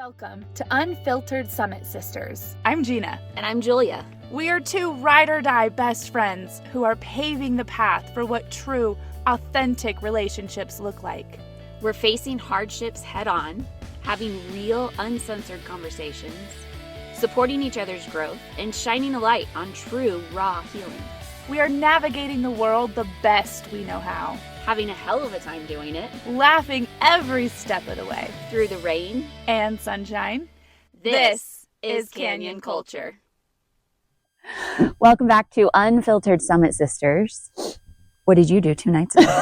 Welcome to Unfiltered Summit Sisters. I'm Gina. And I'm Julia. We are two ride-or-die best friends who are paving the path for what true, authentic relationships look like. We're facing hardships head-on, having real, uncensored conversations, supporting each other's growth, and shining a light on true, raw healing. We are navigating the world the best we know how. Having a hell of a time doing it. Laughing every step of the way. Through the rain and sunshine. This is Canyon Culture. Welcome back to Unfiltered Summit Sisters. What did you do 2 nights ago?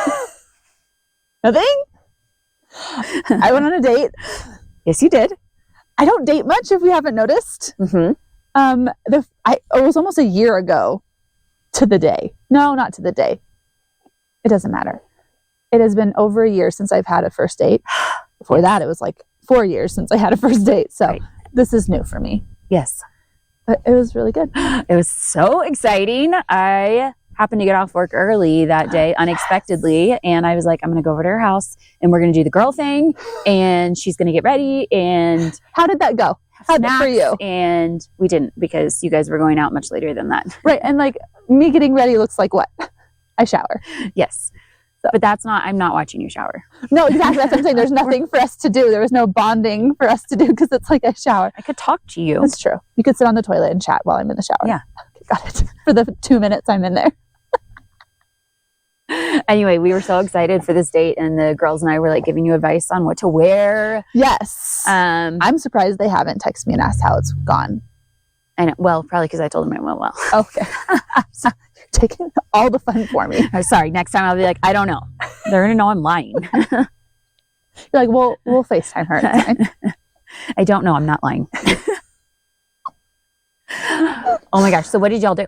Nothing. I went on a date. Yes, you did. I don't date much if we haven't noticed. Mm-hmm. It was almost a year ago to the day. No, not to the day. It doesn't matter. It has been over a year since I've had a first date. Before that, it was like 4 years since I had a first date. So This is new for me. Yes. But it was really good. It was so exciting. I happened to get off work early that day unexpectedly. And I was like, I'm going to go over to her house and we're going to do the girl thing. And she's going to get ready. And how did that go? How did it for you? And we didn't, because you guys were going out much later than that. Right. And like me getting ready looks like what? I shower. Yes. So. But I'm not watching you shower. No, exactly. That's what I'm saying. There's nothing for us to do. There was no bonding for us to do because it's like I shower. I could talk to you. That's true. You could sit on the toilet and chat while I'm in the shower. Yeah. Okay, got it. For the 2 minutes I'm in there. Anyway, we were so excited for this date, and the girls and I were like giving you advice on what to wear. Yes. I'm surprised they haven't texted me and asked how it's gone. And well, probably because I told them it went well. Okay. So you're taking all the fun for me. Sorry. Next time I'll be like, I don't know. They're going to know I'm lying. You're like, we'll FaceTime her. It's fine. I don't know. I'm not lying. Oh my gosh. So what did y'all do?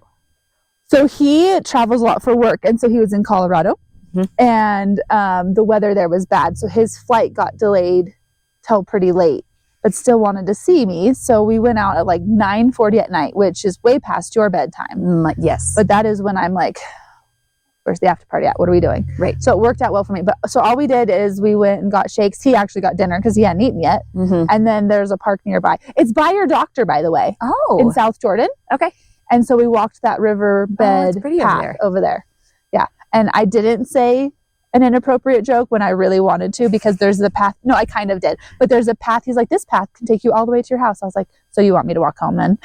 So he travels a lot for work. And so he was in Colorado. Mm-hmm. And the weather there was bad. So his flight got delayed till pretty late, but still wanted to see me. So we went out at like 9:40 at night, which is way past your bedtime. Yes. But that is when I'm like, where's the after party at? What are we doing? Right. So it worked out well for me. But so all we did is we went and got shakes. He actually got dinner because he hadn't eaten yet. Mm-hmm. And then there's a park nearby. It's by your doctor, by the way. Oh. In South Jordan. Okay. And so we walked that riverbed path over there. Yeah. And I didn't say an inappropriate joke when I really wanted to, because there's the path. No, I kind of did. But there's a path. He's like, this path can take you all the way to your house. I was like, so you want me to walk home then?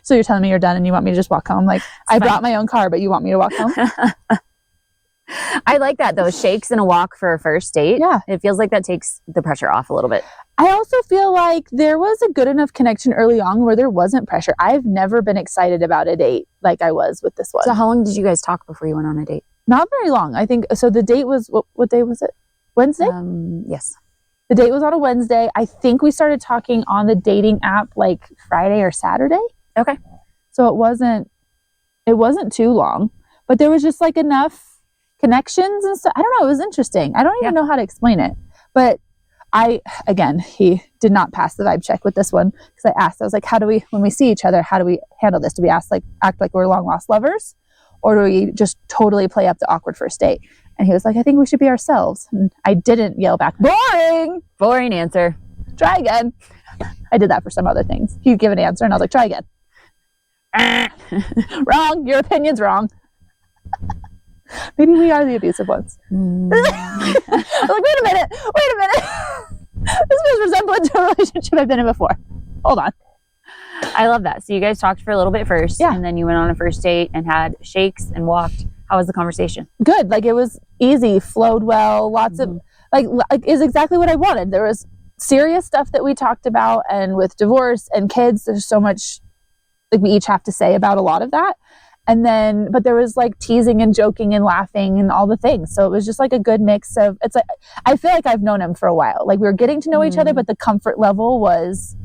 So you're telling me you're done and you want me to just walk home? Like, I brought my own car, but you want me to walk home? I like that, though. Shakes and a walk for a first date. Yeah. It feels like that takes the pressure off a little bit. I also feel like there was a good enough connection early on where there wasn't pressure. I've never been excited about a date like I was with this one. So how long did you guys talk before you went on a date? Not very long. I think, so the date was, what day was it? Wednesday? Yes. The date was on a Wednesday. I think we started talking on the dating app like Friday or Saturday. Okay. So it wasn't too long, but there was just like enough connections and stuff. I don't know. It was interesting. I don't even know how to explain it, but he did not pass the vibe check with this one, because I asked, I was like, when we see each other, how do we handle this? Do we act like we're long lost lovers, or do we just totally play up the awkward first date? And he was like, I think we should be ourselves. And I didn't yell back, boring answer. Try again. I did that for some other things. He'd give an answer and I was like, try again. Wrong. Your opinion's wrong. Maybe we are the abusive ones. I was like, wait a minute. This feels resemblant to a relationship I've been in before. Hold on. I love that. So you guys talked for a little bit first, yeah, and then you went on a first date and had shakes and walked. How was the conversation? Good. Like, it was easy, flowed well, lots of, like is exactly what I wanted. There was serious stuff that we talked about, and with divorce and kids, there's so much like we each have to say about a lot of that. And then, but there was like teasing and joking and laughing and all the things. So it was just like a good mix of, it's like, I feel like I've known him for a while. Like, we were getting to know each other, but the comfort level was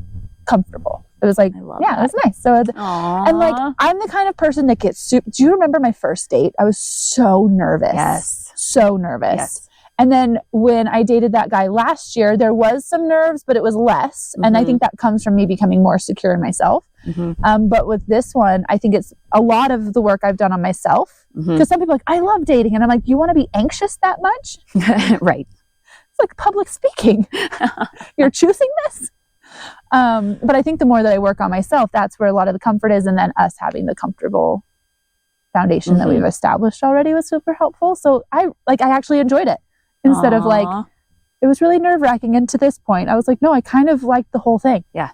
comfortable. It was like, yeah, it was nice. So, and like, I'm the kind of person that gets do you remember my first date? I was so nervous. Yes. So nervous. Yes. And then when I dated that guy last year, there was some nerves, but it was less. Mm-hmm. And I think that comes from me becoming more secure in myself. Mm-hmm. But with this one, I think it's a lot of the work I've done on myself. Because some people are like, I love dating. And I'm like, you want to be anxious that much? Right. it's like public speaking. You're choosing this. But I think the more that I work on myself, that's where a lot of the comfort is. And then us having the comfortable foundation that we've established already was super helpful. So I actually enjoyed it instead of like, it was really nerve wracking. And to this point, I was like, no, I kind of liked the whole thing. Yeah.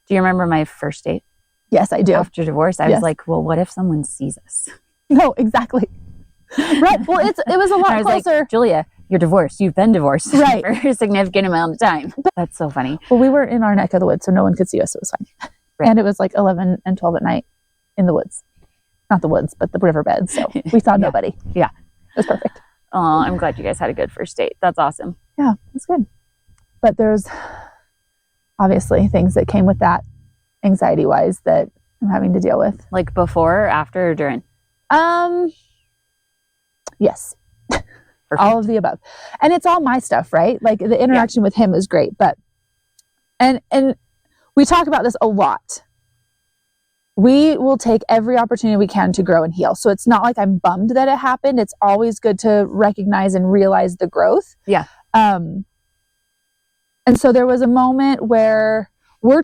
Do you remember my first date? Yes, I do. After divorce, I was like, well, what if someone sees us? No, exactly. Right. Well, it was a lot I was closer. like, Julia, you're divorced. You've been divorced Right. for a significant amount of time. That's so funny. Well, we were in our neck of the woods, so no one could see us. So it was fine. Right. And it was like 11 and 12 at night in the woods. Not the woods, but the riverbed. So we saw nobody. Yeah. It was perfect. Oh, I'm glad you guys had a good first date. That's awesome. Yeah, it's good. But there's obviously things that came with that anxiety-wise that I'm having to deal with. Like before, after, or during? Yes. All of the above. And it's all my stuff, right? Like the interaction with him is great, but and we talk about this a lot. We will take every opportunity we can to grow and heal. So it's not like I'm bummed that it happened. It's always good to recognize and realize the growth. Yeah. And so there was a moment where we were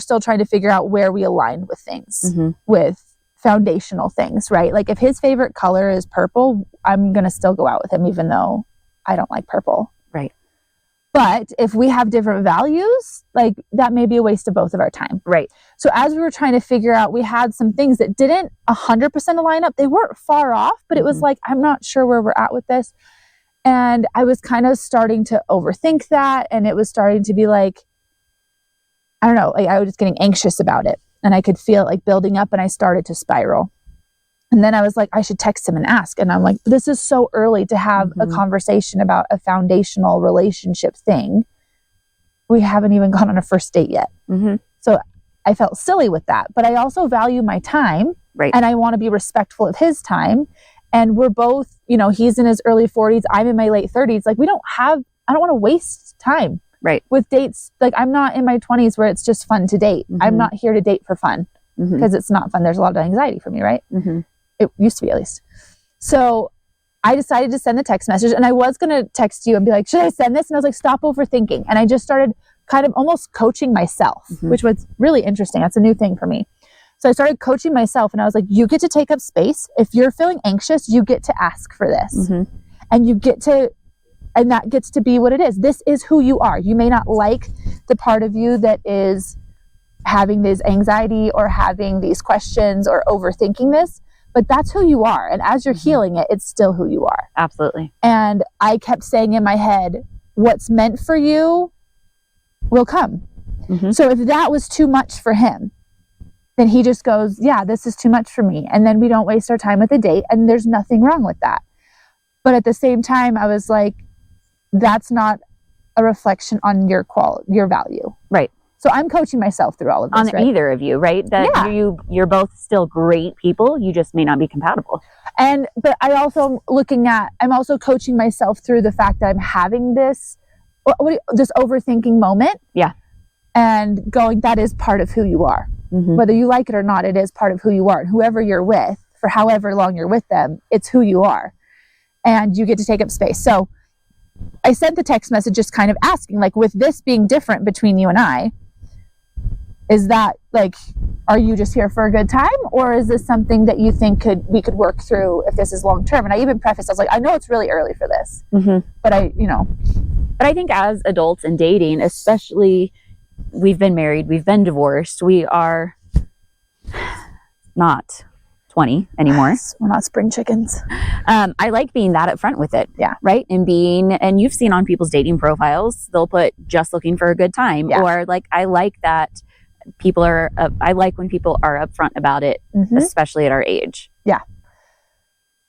still trying to figure out where we aligned with things, with foundational things, right? Like if his favorite color is purple, I'm going to still go out with him, even though I don't like purple. Right. But if we have different values, like that may be a waste of both of our time. Right. So as we were trying to figure out, we had some things that didn't 100% align up. They weren't far off, but it was like, I'm not sure where we're at with this. And I was kind of starting to overthink that. And it was starting to be like, I don't know, like I was just getting anxious about it. And I could feel it like building up and I started to spiral. And then I was like, I should text him and ask. And I'm like, this is so early to have a conversation about a foundational relationship thing. We haven't even gone on a first date yet. So I felt silly with that. But I also value my time. Right. And I want to be respectful of his time. And we're both, he's in his early 40s. I'm in my late 30s. Like I don't want to waste time. Right. With dates. Like I'm not in my 20s where it's just fun to date. I'm not here to date for fun because it's not fun. There's a lot of anxiety for me, right? It used to be, at least. So I decided to send the text message, and I was going to text you and be like, should I send this? And I was like, stop overthinking. And I just started kind of almost coaching myself, which was really interesting. That's a new thing for me. So I started coaching myself, and I was like, you get to take up space. If you're feeling anxious, you get to ask for this. And that gets to be what it is. This is who you are. You may not like the part of you that is having this anxiety or having these questions or overthinking this, but that's who you are. And as you're healing it, it's still who you are. Absolutely. And I kept saying in my head, what's meant for you will come. So if that was too much for him, then he just goes, yeah, this is too much for me. And then we don't waste our time at the date. And there's nothing wrong with that. But at the same time, I was like, that's not a reflection on your value. Right. So I'm coaching myself through all of this. On either of you, right? That you're both still great people. You just may not be compatible. But I'm also coaching myself through the fact that I'm having this overthinking moment. Yeah. And going, that is part of who you are. Whether you like it or not, it is part of who you are. And whoever you're with, for however long you're with them, it's who you are. And you get to take up space. So I sent the text message just kind of asking, like, with this being different between you and I, is that like, are you just here for a good time? Or is this something that you think we could work through if this is long term? And I even prefaced, I was like, I know it's really early for this, but I think as adults and dating, especially, we've been married, we've been divorced, we are not 20 anymore. We're not spring chickens. I like being that upfront with it. Yeah. Right. And you've seen on people's dating profiles, they'll put just looking for a good time, or like, I like that I like when people are upfront about it, especially at our age. Yeah.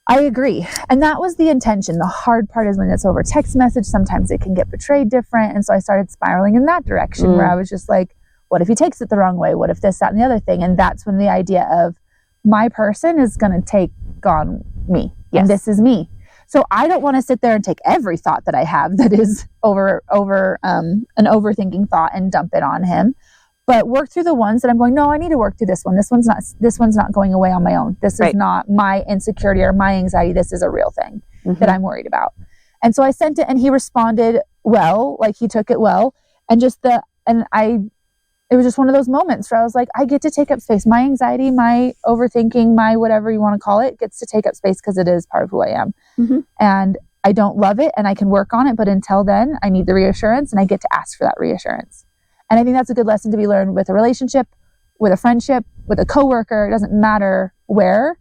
I agree. And that was the intention. The hard part is when it's over text message, sometimes it can get portrayed different. And so I started spiraling in that direction where I was just like, what if he takes it the wrong way? What if this, that, and the other thing? And that's when the idea of my person is going to take on me. Yes. And this is me. So I don't want to sit there and take every thought that I have that is over an overthinking thought and dump it on him, but work through the ones that I'm going, no, I need to work through this one. This one's not going away on my own. This is not my insecurity or my anxiety. This is a real thing that I'm worried about. And so I sent it and he responded well, like he took it well. And it was just one of those moments where I was like, I get to take up space. My anxiety, my overthinking, my whatever you want to call it, gets to take up space because it is part of who I am. Mm-hmm. And I don't love it and I can work on it. But until then, I need the reassurance and I get to ask for that reassurance. And I think that's a good lesson to be learned with a relationship, with a friendship, with a coworker. It doesn't matter where.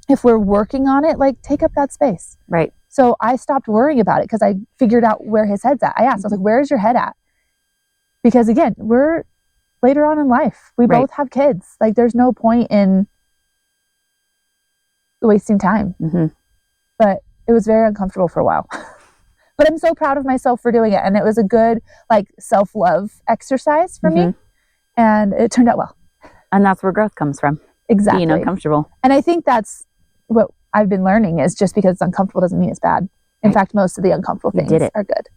If we're working on it, like take up that space. Right. So I stopped worrying about it because I figured out where his head's at. I asked, I was like, where's your head at? Because again, we're later on in life. We both have kids. Like there's no point in wasting time. Mm-hmm. But it was very uncomfortable for a while. But I'm so proud of myself for doing it. And it was a good like self-love exercise for me. And it turned out well. And that's where growth comes from. Exactly. Being uncomfortable. And I think that's what I've been learning is just because it's uncomfortable doesn't mean it's bad. In fact, most of the uncomfortable things are good.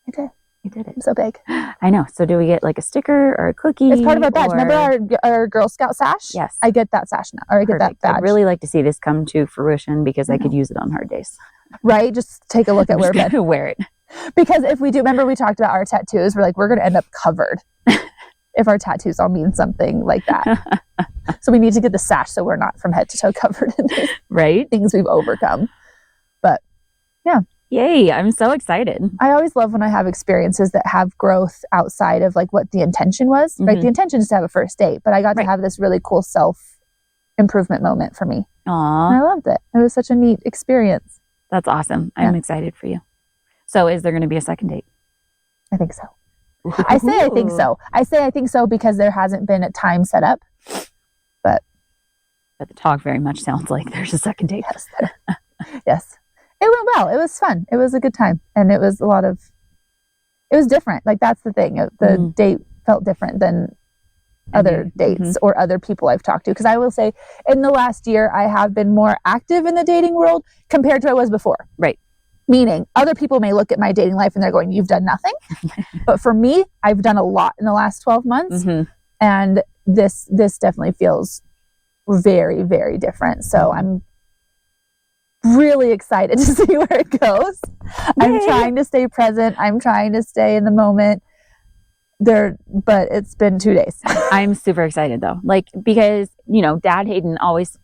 I did. You did it. I'm so big. I know. So do we get like a sticker or a cookie? It's part of our badge. Remember our Girl Scout sash? Yes. I get that sash now. Or I get that badge. I'd really like to see this come to fruition because I could use it on hard days. Right? Just take a look at where we're going to wear it. Because if we do, remember we talked about our tattoos, we're going to end up covered if our tattoos all mean something like that. So we need to get the sash so we're not from head to toe covered in right? things we've overcome. But yeah. Yay, I'm so excited. I always love when I have experiences that have growth outside of like what the intention was. Right? The intention is to have a first date, but I got to have this really cool self-improvement moment for me. Aww. And I loved it. It was such a neat experience. That's awesome. I'm excited for you. So is there going to be a second date? I think so. I say I think so. I say I think so because there hasn't been a time set up. But the talk very much sounds like there's a second date. Yes. Yes. It went well. It was fun. It was a good time. And it was it was different. Like that's the thing. The date felt different than other dates or other people I've talked to. Because I will say in the last year, I have been more active in the dating world compared to I was before. Right. Meaning other people may look at my dating life and they're going, you've done nothing. But for me, I've done a lot in the last 12 months. And this definitely feels very, very different. So I'm really excited to see where it goes. Yay. I'm trying to stay present. I'm trying to stay in the moment but it's been 2 days. I'm super excited though. Like, because, Doc Hayden always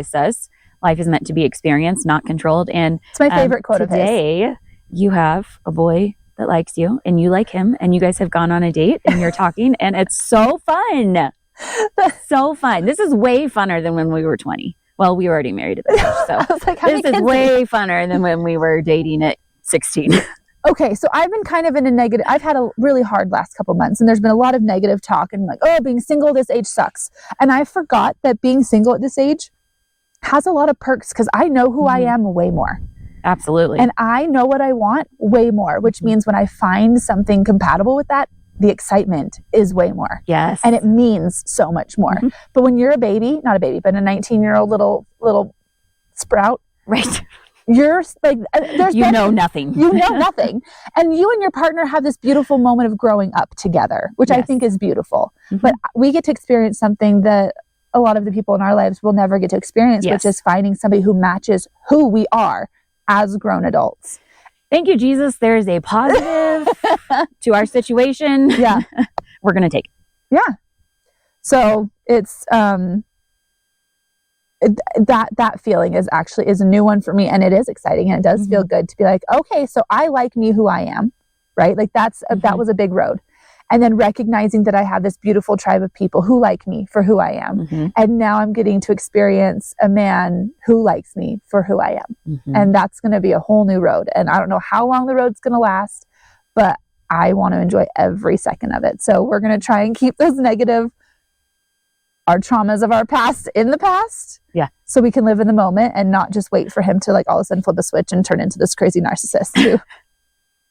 says life is meant to be experienced, not controlled. And it's my favorite quote of his. Today, you have a boy that likes you and you like him and you guys have gone on a date and you're talking and it's so fun. So fun. This is way funner than when we were 20. Well, we were already married at that age, so I was like, this is way funner than when we were dating at 16. Okay, so I've been kind of in a negative. I've had a really hard last couple months, and there's been a lot of negative talk and like, oh, being single this age sucks. And I forgot that being single at this age has a lot of perks because I know who I am way more. Absolutely. And I know what I want way more, which means when I find something compatible with that, the excitement is way more. Yes. And it means so much more. But when you're a baby, not a baby, but a 19-year-old little sprout. Right. You're like, there's know nothing. You know nothing. And you and your partner have this beautiful moment of growing up together, which I think is beautiful. But we get to experience something that a lot of the people in our lives will never get to experience, which is finding somebody who matches who we are as grown adults. Thank you, Jesus. There is a positive to our situation. Yeah. We're going to take it. Yeah. So it's, that feeling is a new one for me. And it is exciting. And it does feel good to be like, okay, so I like me who I am, right? Like that was a big road. And then recognizing that I have this beautiful tribe of people who like me for who I am. And now I'm getting to experience a man who likes me for who I am. And that's going to be a whole new road. And I don't know how long the road's going to last, but I want to enjoy every second of it. So we're going to try and keep those our traumas of our past in the past. Yeah. So we can live in the moment and not just wait for him to like all of a sudden flip a switch and turn into this crazy narcissist too.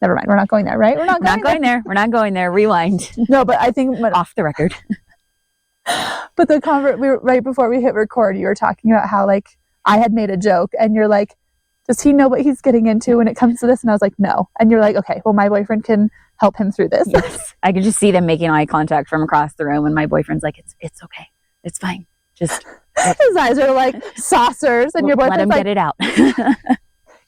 Never mind. We're not going there, right? We're not going there. We're not going there. Rewind. No, but I think off the record. But right before we hit record, you were talking about how like I had made a joke and you're like, does he know what he's getting into when it comes to this? And I was like, no. And you're like, okay, well, my boyfriend can help him through this. Yes. I could just see them making eye contact from across the room. And my boyfriend's like, it's okay. It's fine. Just his eyes are like saucers and your boyfriend's let him like, get it out.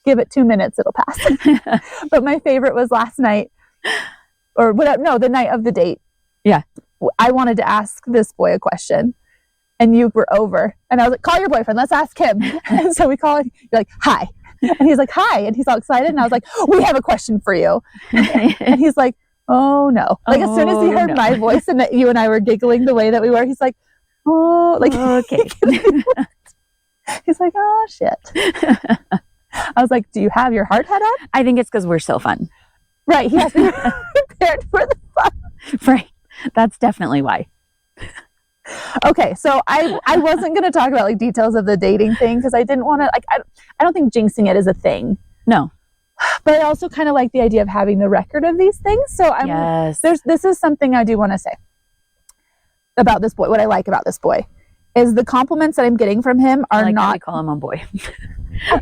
give it 2 minutes, it'll pass. But my favorite was last night, or whatever. No, the night of the date. Yeah. I wanted to ask this boy a question, and you were over, and I was like, call your boyfriend, let's ask him. And so we call it. You're like, hi. And he's like, hi. And he's all excited. And I was like, we have a question for you. And he's like, oh no. Like as soon as he heard my voice and that you and I were giggling the way that we were, he's like, oh, like, okay. He's like, oh shit. I was like, do you have your hard hat on? I think it's because we're so fun. Right. He has to be prepared for the fun. Right. That's definitely why. Okay, so I wasn't going to talk about like details of the dating thing because I didn't want to, like, I don't think jinxing it is a thing. No. But I also kind of like the idea of having the record of these things. So this is something I do want to say about this boy. What I like about this boy is the compliments that I'm getting from him are not. We call him a boy.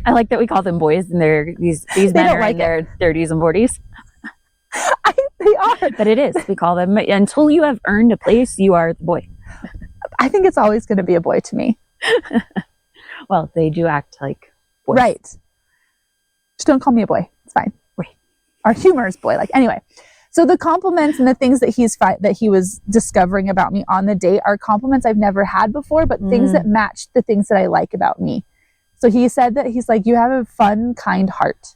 I like that we call them boys, and these men are in their 30s and 40s. They are. But it is. We call them, until you have earned a place, you are the boy. I think it's always going to be a boy to me. Well, they do act like boys. Right. Just don't call me a boy. It's fine. Right. Our humor is boy-like. Anyway, so the compliments and the things that he was discovering about me on the date are compliments I've never had before, but things that match the things that I like about me. So he said that he's like, you have a fun, kind heart.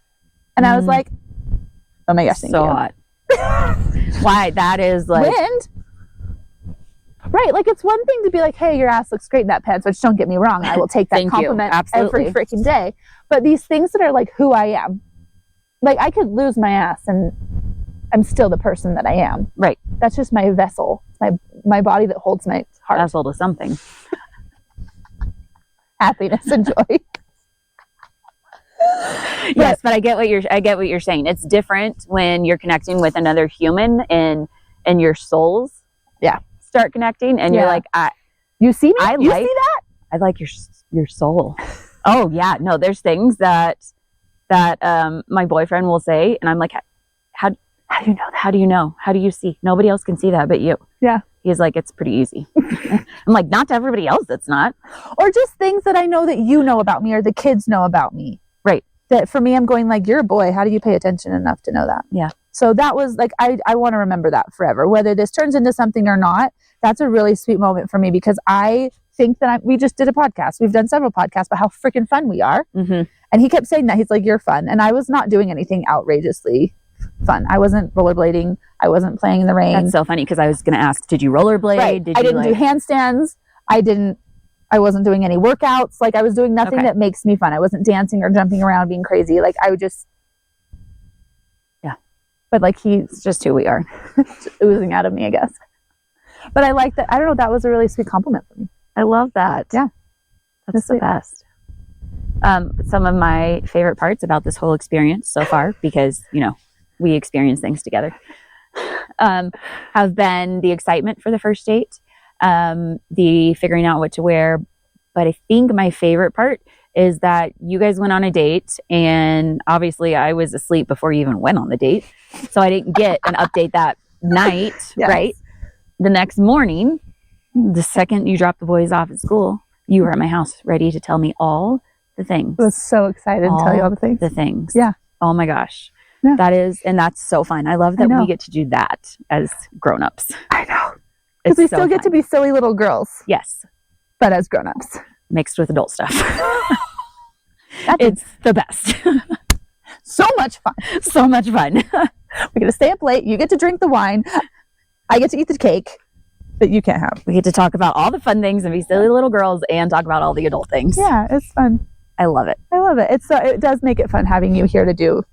And I was like, oh my gosh, thank you. Hot. Why? That is like... Wind? Right, like it's one thing to be like, hey, your ass looks great in that pants, which don't get me wrong, I will take that compliment every freaking day. But these things that are like who I am, like I could lose my ass and I'm still the person that I am. Right. That's just my vessel, my body that holds my heart. Vessel to something. Happiness and joy. Yes, but I get what you're saying. It's different when you're connecting with another human and your souls. Yeah. Start connecting and you're like, you see me? You see that? I like your soul. Oh yeah. No, there's things that my boyfriend will say and I'm like, how do you know that? How do you know? How do you see? Nobody else can see that but you. Yeah. He's like, it's pretty easy. I'm like, not to everybody else, it's not. Or just things that I know that you know about me or the kids know about me. Right. That for me, I'm going like, you're a boy. How do you pay attention enough to know that? Yeah. So that was like, I want to remember that forever. Whether this turns into something or not, that's a really sweet moment for me because I think that we just did a podcast. We've done several podcasts about how freaking fun we are. Mm-hmm. And he kept saying that. He's like, you're fun. And I was not doing anything outrageously fun. I wasn't rollerblading. I wasn't playing in the rain. That's so funny because I was going to ask, did you rollerblade? Right. I didn't do handstands. I wasn't doing any workouts. Like I was doing nothing that makes me fun. I wasn't dancing or jumping around being crazy. Like I would just, but like it's just who we are. Oozing out of me, I guess. But I like that. I don't know. That was a really sweet compliment for me. I love that. Yeah. That's the best. Some of my favorite parts about this whole experience so far, because, we experience things together, have been the excitement for the first date, the figuring out what to wear. But I think my favorite part is that you guys went on a date and obviously I was asleep before you even went on the date. So I didn't get an update that night, right? The next morning, the second you dropped the boys off at school, you were at my house ready to tell me all the things. I was so excited to tell you all the things. The things. Yeah. Oh my gosh. Yeah. That's so fun. I love that we get to do that as grown-ups. I know. Because we still get to be silly little girls. Yes. But as grown-ups. Mixed with adult stuff. It's the best. So much fun. So much fun. We're going to stay up late. You get to drink the wine. I get to eat the cake that you can't have. We get to talk about all the fun things and be silly little girls and talk about all the adult things. Yeah, it's fun. I love it. I love it. It does make it fun having you here to do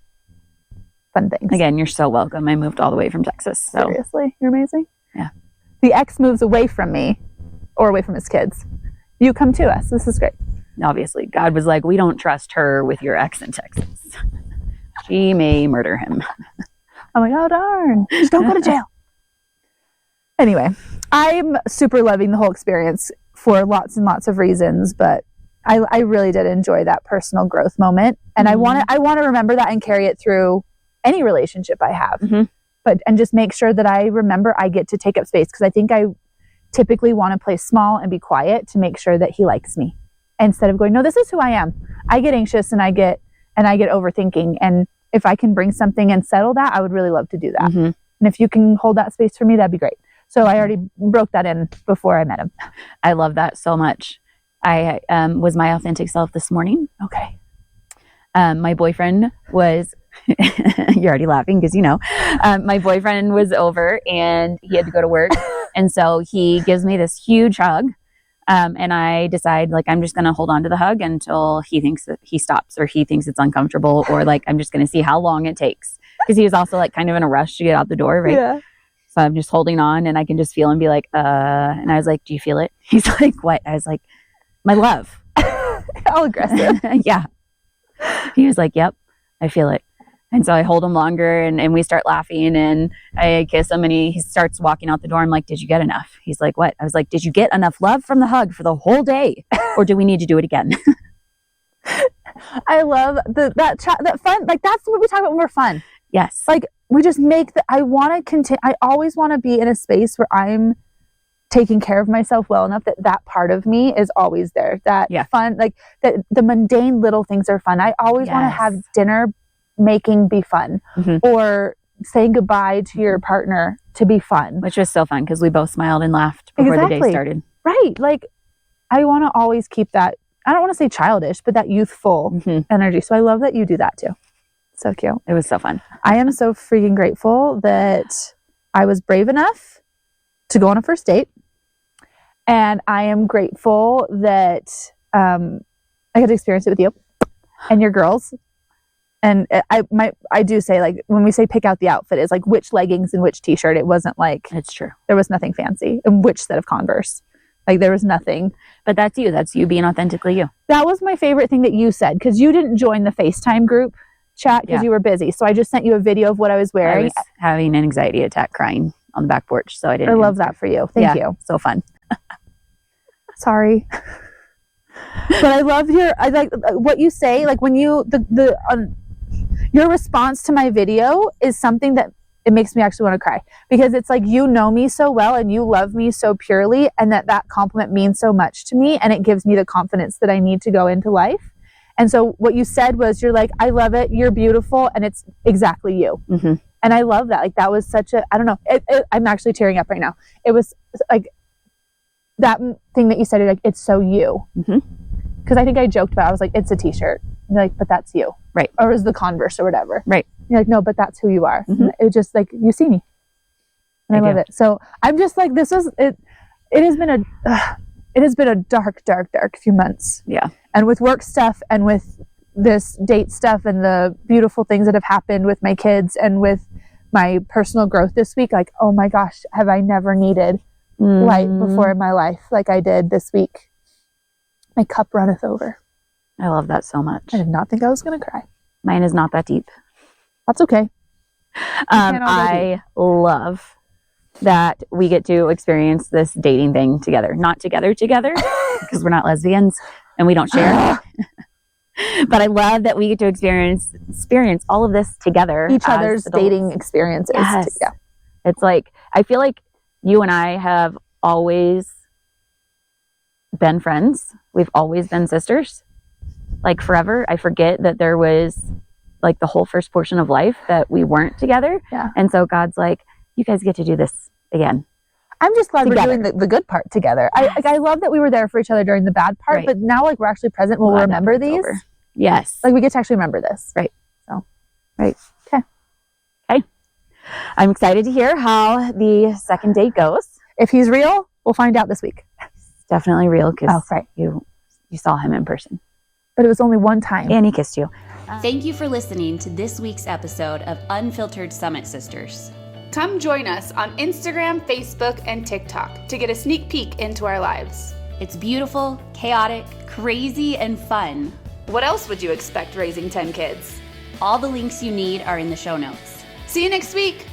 fun things. Again, you're so welcome. I moved all the way from Texas. So. Seriously, you're amazing. Yeah. The ex moves away from me or away from his kids. You come to us. This is great. Obviously, God was like, we don't trust her with your ex in Texas. She may murder him. I'm like, oh, darn. Just don't go to jail. Anyway, I'm super loving the whole experience for lots and lots of reasons, but I really did enjoy that personal growth moment. And I want to remember that and carry it through any relationship I have. Mm-hmm. And just make sure that I remember I get to take up space because I think I typically want to play small and be quiet to make sure that he likes me instead of going, no, this is who I am. I get anxious and I get and I get overthinking. And if I can bring something and settle that, I would really love to do that. Mm-hmm. And if you can hold that space for me, that'd be great. So I already broke that in before I met him. I love that so much. I was my authentic self this morning. Okay. My boyfriend was, you're already laughing because my boyfriend was over and he had to go to work. And so he gives me this huge hug. And I decide like, I'm just going to hold on to the hug until he thinks that he stops or he thinks it's uncomfortable, or like, I'm just going to see how long it takes. Because he was also like kind of in a rush to get out the door. Right. Yeah. So I'm just holding on and I can just feel him be like, and I was like, do you feel it? He's like, what? I was like, my love. All aggressive. Yeah. He was like, yep, I feel it. And so I hold him longer and we start laughing and I kiss him and he starts walking out the door. I'm like, did you get enough? He's like, what? I was like, did you get enough love from the hug for the whole day? Or do we need to do it again? I love that fun. Like, that's what we talk about when we're fun. Yes. Like, we just make I want to continue. I always want to be in a space where I'm taking care of myself well enough that part of me is always there. That fun, like that the mundane little things are fun. I always want to have dinner making be fun, or saying goodbye to your partner to be fun. Which was so fun because we both smiled and laughed before the day started. Right. Like, I want to always keep that, I don't want to say childish, but that youthful energy. So I love that you do that too. So cute. It was so fun. I am so freaking grateful that I was brave enough to go on a first date. And I am grateful that I got to experience it with you and your girls. And I do say, like, when we say pick out the outfit, it's like which leggings and which t-shirt. It wasn't like, it's true. There was nothing fancy. And which set of Converse. Like, there was nothing. But that's you. That's you being authentically you. That was my favorite thing that you said, because you didn't join the FaceTime group chat because you were busy. So I just sent you a video of what I was wearing. I was having an anxiety attack crying on the back porch. So I didn't. I love that for you. Thank you. So fun. Sorry. But I love I like what you say. Like, when you, your response to my video is something that it makes me actually want to cry, because it's like, you know me so well and you love me so purely, and that compliment means so much to me, and it gives me the confidence that I need to go into life. And so what you said was, you're like, I love it, you're beautiful, and it's exactly you. And I love that. Like, that was such a, I don't know, I'm actually tearing up right now. It was like that thing that you said, you're like, it's so you. Because I think I joked about it. I was like, it's a t-shirt. You're like, but that's you. Right. Or is the Converse or whatever. Right. You're like, no, but that's who you are. It just, like, you see me. And I love it. So I'm just like, this was, it has been a dark few months. Yeah. And with work stuff and with this date stuff and the beautiful things that have happened with my kids and with my personal growth this week, like, oh my gosh, have I never needed light before in my life like I did this week. My cup runneth over. I love that so much. I did not think I was going to cry. Mine is not that deep. That's okay. I love that we get to experience this dating thing together. Not together because we're not lesbians and we don't share. But I love that we get to experience all of this together. Each other's dating experiences. Yes. Yeah. It's like, I feel like you and I have always been friends. We've always been sisters, like forever. I forget that there was like the whole first portion of life that we weren't together. Yeah. And so God's like, you guys get to do this again. I'm just glad we're doing the good part together. Yes. I love that we were there for each other during the bad part, Right. but now, like, we're actually present. We'll remember these. Over. Yes. Like, we get to actually remember this. Right. So, right. Okay. I'm excited to hear how the second date goes. If he's real, we'll find out this week. It's definitely real because right. you saw him in person. But it was only one time. And he kissed you. Thank you for listening to this week's episode of Unfiltered Summit Sisters. Come join us on Instagram, Facebook, and TikTok to get a sneak peek into our lives. It's beautiful, chaotic, crazy, and fun. What else would you expect raising 10 kids? All the links you need are in the show notes. See you next week.